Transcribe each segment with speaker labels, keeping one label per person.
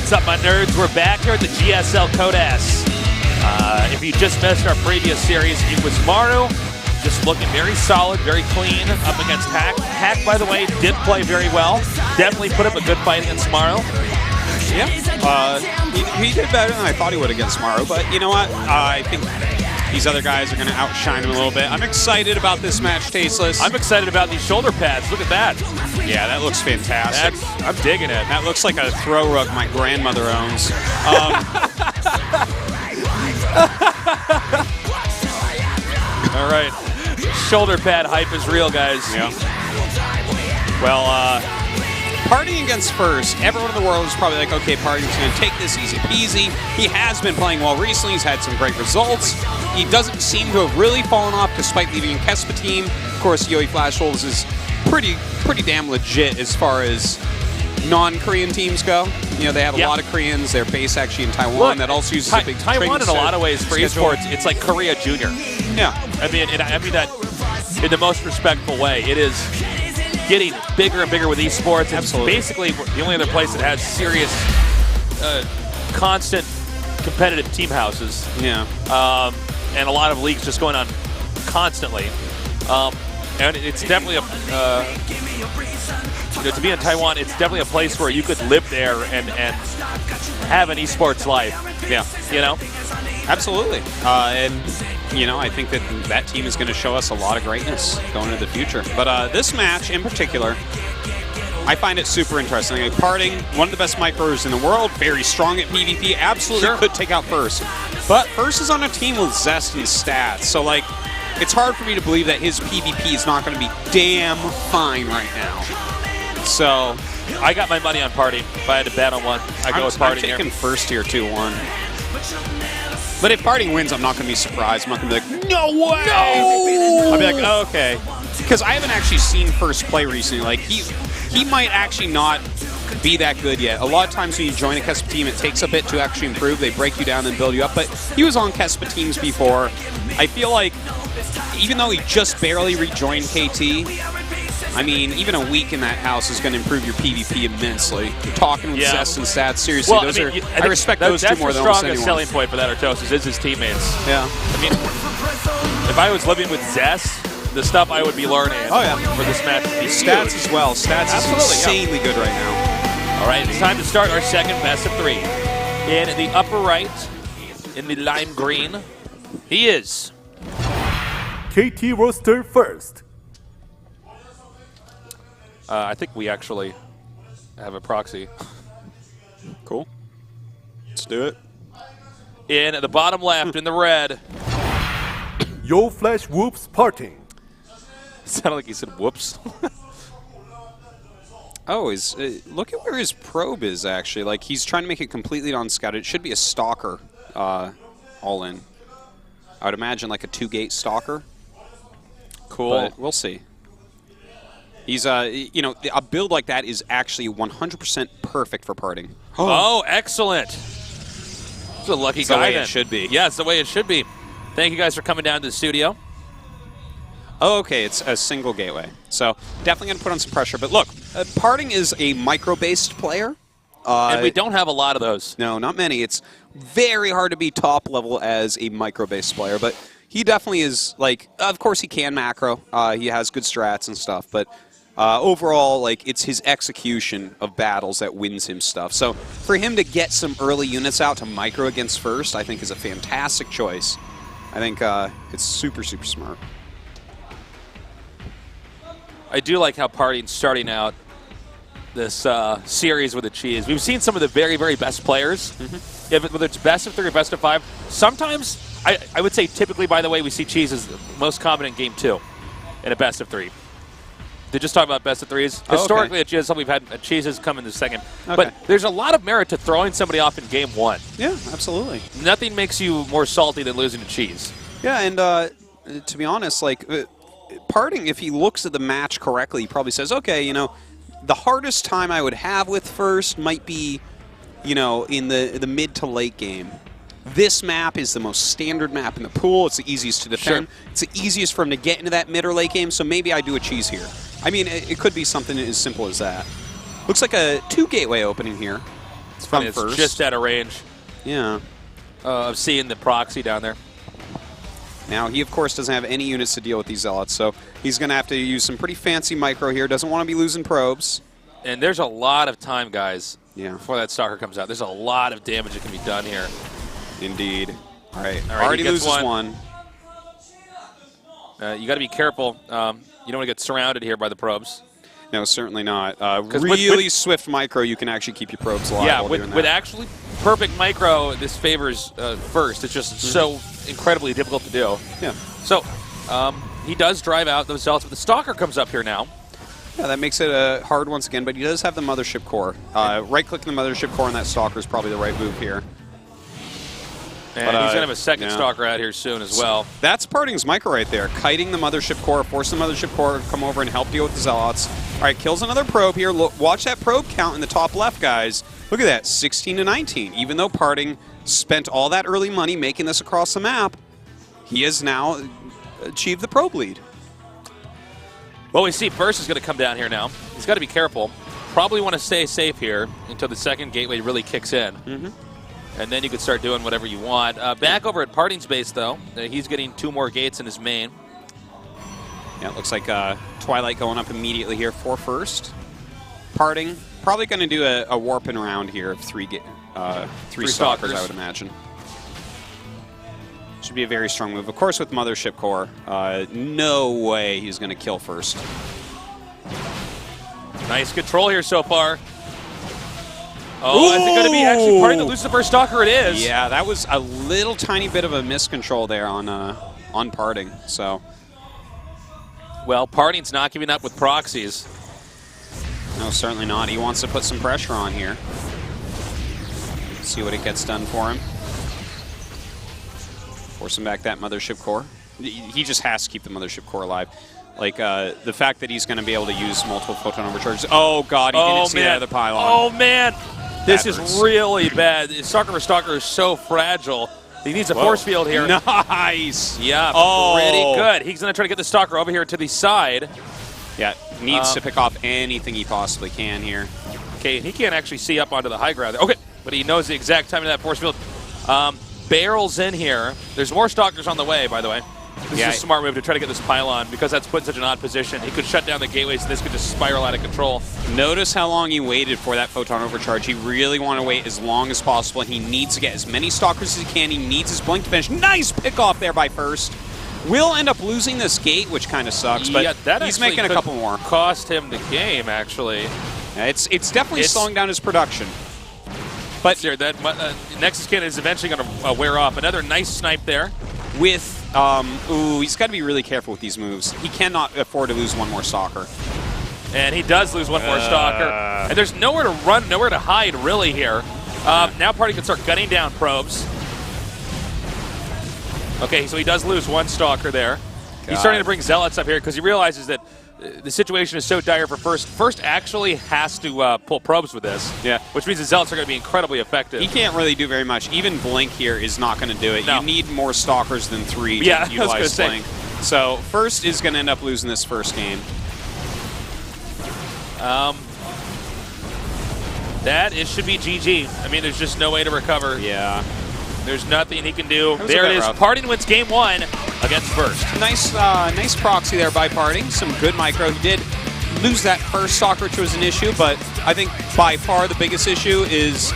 Speaker 1: What's up, my nerds? We're back here at the GSL Code S. If you just missed our previous series, it was Maru, just looking very solid, very clean, up against Hack. Hack, by the way, did play very well. Definitely put up a good fight against Maru.
Speaker 2: Yeah, he did better than I thought he would against Maru, but you know what? I think these other guys are going to outshine him a little bit. I'm excited about this match, Tasteless.
Speaker 1: I'm excited about these shoulder pads. Look at that.
Speaker 2: Yeah, that looks fantastic.
Speaker 1: I'm digging it.
Speaker 2: That looks like a throw rug my grandmother owns.
Speaker 1: All right. Shoulder pad hype is real, guys.
Speaker 2: Yeah. Well, PartinG against first, everyone in the world is probably like, okay, PartinG's going to take this easy peasy. He has been playing well recently. He's had some great results. He doesn't seem to have really fallen off despite leaving a Kespa team. Of course, Yoi Flash Wolves is pretty damn legit as far as non-Korean teams go. You know, they have a lot of Koreans. They're based actually in Taiwan.
Speaker 1: Look,
Speaker 2: that also uses a big
Speaker 1: Taiwan in a lot of ways for esports. It's like Korea Junior.
Speaker 2: Yeah.
Speaker 1: I mean that in the most respectful way. It is getting bigger and bigger with esports.
Speaker 2: Absolutely.
Speaker 1: It's basically the only other place that has serious, constant competitive team houses.
Speaker 2: Yeah.
Speaker 1: And a lot of leagues just going on constantly. And it's definitely to be in Taiwan, it's definitely a place where you could live there and have an esports life.
Speaker 2: Yeah.
Speaker 1: You know?
Speaker 2: Absolutely. And, you know, I think that team is going to show us a lot of greatness going into the future. But this match in particular, I find it super interesting. Like, PartinG, one of the best micros in the world, very strong at PvP, absolutely could take out First. But First is on a team with zest and stats, so, like, it's hard for me to believe that his PvP is not going to be damn fine right now. So
Speaker 1: I got my money on PartinG. If I had to bet on one, I go with PartinG.
Speaker 2: I'm taking first here 2-1. But if PartinG wins, I'm not going to be surprised. I'm not going to be like, no way! No! I'll be like, oh, okay. Because I haven't actually seen First play recently. Like, he might actually not be that good yet. A lot of times when you join a Kespa team, it takes a bit to actually improve. They break you down and build you up. But he was on Kespa teams before. I feel like even though he just barely rejoined KT, I mean, even a week in that house is going to improve your PvP immensely. You're talking with zest and stats, seriously,
Speaker 1: well,
Speaker 2: I respect those two more than almost anyone.
Speaker 1: That's the strongest selling point for that Artosis is his teammates.
Speaker 2: Yeah.
Speaker 1: I mean, if I was living with zest, the stuff I would be learning for this match would be
Speaker 2: stats
Speaker 1: huge.
Speaker 2: as well. Stats is insanely good right now.
Speaker 1: All right, it's time to start our second best of three. In the upper right, in the lime green, he is
Speaker 3: KT roster first.
Speaker 1: I think we actually have a proxy.
Speaker 2: Cool. Let's do it.
Speaker 1: In the bottom left, in the red.
Speaker 3: Yo Flash Whoops PartinG.
Speaker 1: Sounded like he said whoops.
Speaker 2: Oh, look at where his probe is, actually. Like, he's trying to make it completely non-scouted. It should be a stalker all in. I would imagine like a 2-gate stalker.
Speaker 1: Cool.
Speaker 2: But we'll see. He's, you know, a build like that is actually 100% perfect for PartinG.
Speaker 1: Oh, excellent. It's a lucky
Speaker 2: it's
Speaker 1: guy,
Speaker 2: the way
Speaker 1: then.
Speaker 2: it should be.
Speaker 1: Yeah, it's the way it should be. Thank you guys for coming down to the studio.
Speaker 2: Oh, okay, it's a single gateway. So definitely going to put on some pressure. But look, PartinG is a micro-based player.
Speaker 1: And we don't have a lot of those.
Speaker 2: No, not many. It's very hard to be top level as a micro-based player. But he definitely is, like, of course he can macro. He has good strats and stuff. But overall, like, it's his execution of battles that wins him stuff. So for him to get some early units out to micro against first, I think is a fantastic choice. I think it's super, super smart.
Speaker 1: I do like how PartinG's starting out this series with a cheese. We've seen some of the very, very best players, whether it's best of 3 or best of 5. Sometimes, I would say typically, by the way, we see cheese as the most common in Game 2 in a best of 3. They're just talking about best of 3s.
Speaker 2: Oh,
Speaker 1: Historically,
Speaker 2: okay.
Speaker 1: at GSL, we've had cheeses come in the second.
Speaker 2: Okay.
Speaker 1: But there's a lot of merit to throwing somebody off in Game 1.
Speaker 2: Yeah, absolutely.
Speaker 1: Nothing makes you more salty than losing to cheese.
Speaker 2: Yeah, and to be honest, like, PartinG, if he looks at the match correctly, he probably says, okay, you know, the hardest time I would have with first might be, you know, in the mid to late game. This map is the most standard map in the pool. It's the easiest to defend. Sure. It's the easiest for him to get into that mid or late game, so maybe I do a cheese here. I mean, it could be something as simple as that. Looks like a 2 gateway opening here. It's from
Speaker 1: It's
Speaker 2: first.
Speaker 1: just out of range
Speaker 2: Yeah.
Speaker 1: of seeing the proxy down there.
Speaker 2: Now, he, of course, doesn't have any units to deal with these Zealots, so he's going to have to use some pretty fancy micro here. Doesn't want to be losing probes.
Speaker 1: And there's a lot of time, guys,
Speaker 2: Yeah.
Speaker 1: before that stalker comes out. There's a lot of damage that can be done here.
Speaker 2: Indeed. All right.
Speaker 1: All right,
Speaker 2: Already
Speaker 1: he gets
Speaker 2: loses
Speaker 1: one. You got to be careful. You don't want to get surrounded here by the probes.
Speaker 2: No, certainly not.
Speaker 1: with-
Speaker 2: Really swift micro, you can actually keep your probes alive.
Speaker 1: Yeah,
Speaker 2: while doing
Speaker 1: with
Speaker 2: that.
Speaker 1: actually perfect micro, this favors first. It's just so incredibly difficult to do.
Speaker 2: Yeah.
Speaker 1: So he does drive out those Zealots, but the stalker comes up here now.
Speaker 2: Yeah, that makes it hard once again, but he does have the mothership core. Right-clicking the mothership core on that stalker is probably the right move here.
Speaker 1: And
Speaker 2: But,
Speaker 1: he's going to have a second
Speaker 2: yeah.
Speaker 1: stalker out here soon as well.
Speaker 2: That's PartinG's micro right there. Kiting the mothership core, forcing the mothership core to come over and help deal with the Zealots. All right, kills another probe here. Look, watch that probe count in the top left, guys. Look at that, 16 to 19. Even though PartinG spent all that early money making this across the map, he has now achieved the probe lead.
Speaker 1: Well, we see Burst is going to come down here now. He's got to be careful. Probably want to stay safe here until the second gateway really kicks in. And then you could start doing whatever you want. Back over at PartinG's base, though, he's getting 2 more gates in his main.
Speaker 2: Yeah, it looks like Twilight going up immediately here for first. PartinG probably going to do a warping round here of three stalkers, I would imagine. Should be a very strong move. Of course, with Mothership Core, no way he's going to kill first.
Speaker 1: Nice control here so far. Oh, is it going to be actually PartinG that loses the first stalker? It is.
Speaker 2: Yeah, that was a little tiny bit of a miscontrol there on PartinG. So,
Speaker 1: well, PartinG's not giving up with proxies.
Speaker 2: no, certainly not. He wants to put some pressure on here. See what it gets done for him. Forcing back that Mothership Core. He just has to keep the Mothership Core alive. Like, the fact that he's going to be able to use multiple photon overcharges. Oh, God, he didn't see that other pylon.
Speaker 1: Oh, man. This is
Speaker 2: hurts.
Speaker 1: really bad. Stalker for Stalker is so fragile. He needs a force field here.
Speaker 2: Nice.
Speaker 1: Yeah,
Speaker 2: Oh.
Speaker 1: pretty good. He's going to try to get the Stalker over here to the side.
Speaker 2: Yeah, needs to pick off anything he possibly can here.
Speaker 1: Okay, he can't actually see up onto the high ground. Okay, but he knows the exact timing of that force field. Barrels in here. There's more Stalkers on the way, by the way. This is a smart move to try to get this pylon because that's put in such an odd position. He could shut down the gateways and this could just spiral out of control.
Speaker 2: Notice how long he waited for that photon overcharge. He really want to wait as long as possible, and he needs to get as many Stalkers as he can. He needs his blink to finish. Nice pick off there by first. Will end up losing this gate, which kind of sucks, but
Speaker 1: yeah, that
Speaker 2: he's making a couple more.
Speaker 1: Cost him the game, actually.
Speaker 2: Yeah, it's definitely slowing down his production. But
Speaker 1: Here, that Nexus Cannon is eventually going to wear off. Another nice snipe there.
Speaker 2: with, he's got to be really careful with these moves. He cannot afford to lose one more Stalker.
Speaker 1: And he does lose one more Stalker. And there's nowhere to run, nowhere to hide, really, here. Now PartinG can start gunning down probes. Okay, so he does lose one Stalker there. He's starting to bring Zealots up here because he realizes that the situation is so dire for First. First actually has to pull probes with this.
Speaker 2: Yeah.
Speaker 1: Which means the Zealots are going to be incredibly effective.
Speaker 2: He can't really do very much. Even Blink here is not going to do it.
Speaker 1: No.
Speaker 2: You need more Stalkers than 3 to
Speaker 1: Yeah, I was gonna
Speaker 2: utilize
Speaker 1: say.
Speaker 2: Blink. So First is going to end up losing this first game.
Speaker 1: Should be GG. I mean, there's just no way to recover.
Speaker 2: Yeah.
Speaker 1: There's nothing he can do.
Speaker 2: was a
Speaker 1: There it
Speaker 2: bit
Speaker 1: is.
Speaker 2: rough.
Speaker 1: PartinG wins game 1 against First.
Speaker 2: Nice proxy there by PartinG. Some good micro. He did lose that first Stalker, which was an issue, but I think by far the biggest issue is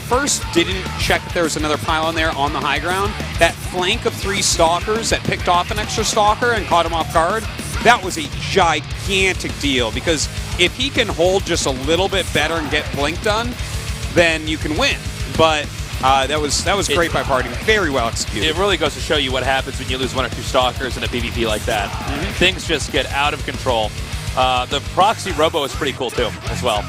Speaker 2: First didn't check if there was another pylon there on the high ground. That flank of 3 Stalkers that picked off an extra Stalker and caught him off guard, that was a gigantic deal, because if he can hold just a little bit better and get Blink done, then you can win. But that was great by PartinG. Very well executed.
Speaker 1: It really goes to show you what happens when you lose 1 or 2 Stalkers in a PvP like that. Things just get out of control. The proxy Robo is pretty cool too, as well.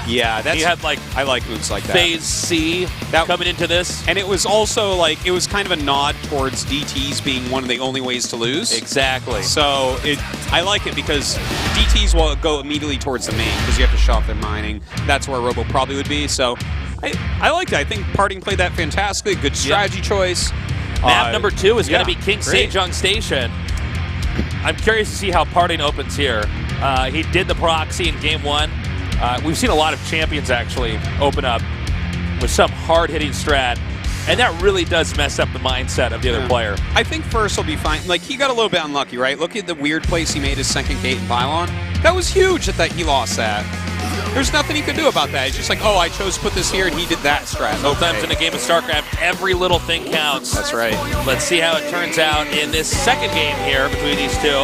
Speaker 2: Yeah,
Speaker 1: He had like
Speaker 2: I like moves like that.
Speaker 1: Phase C coming into this.
Speaker 2: And it was also like, it was kind of a nod towards DTs being one of the only ways to lose.
Speaker 1: Exactly.
Speaker 2: So I like it because DTs will go immediately towards the main because you have to shut off their mining. That's where Robo probably would be. So I liked it. I think PartinG played that fantastically. Good strategy choice.
Speaker 1: Map number 2 is going to be King
Speaker 2: great.
Speaker 1: Sejong Station. I'm curious to see how PartinG opens here. He did the proxy in game 1. We've seen a lot of champions actually open up with some hard-hitting strat, and that really does mess up the mindset of the other player.
Speaker 2: I think first will be fine. Like, he got a little bit unlucky, right? Look at the weird place he made his second gate in pylon. That was huge that he lost that. There's nothing he could do about that. It's just like, oh, I chose to put this here, and he did that strat.
Speaker 1: Sometimes in a game of StarCraft, every little thing counts.
Speaker 2: That's right.
Speaker 1: Let's see how it turns out in this second game here between these two.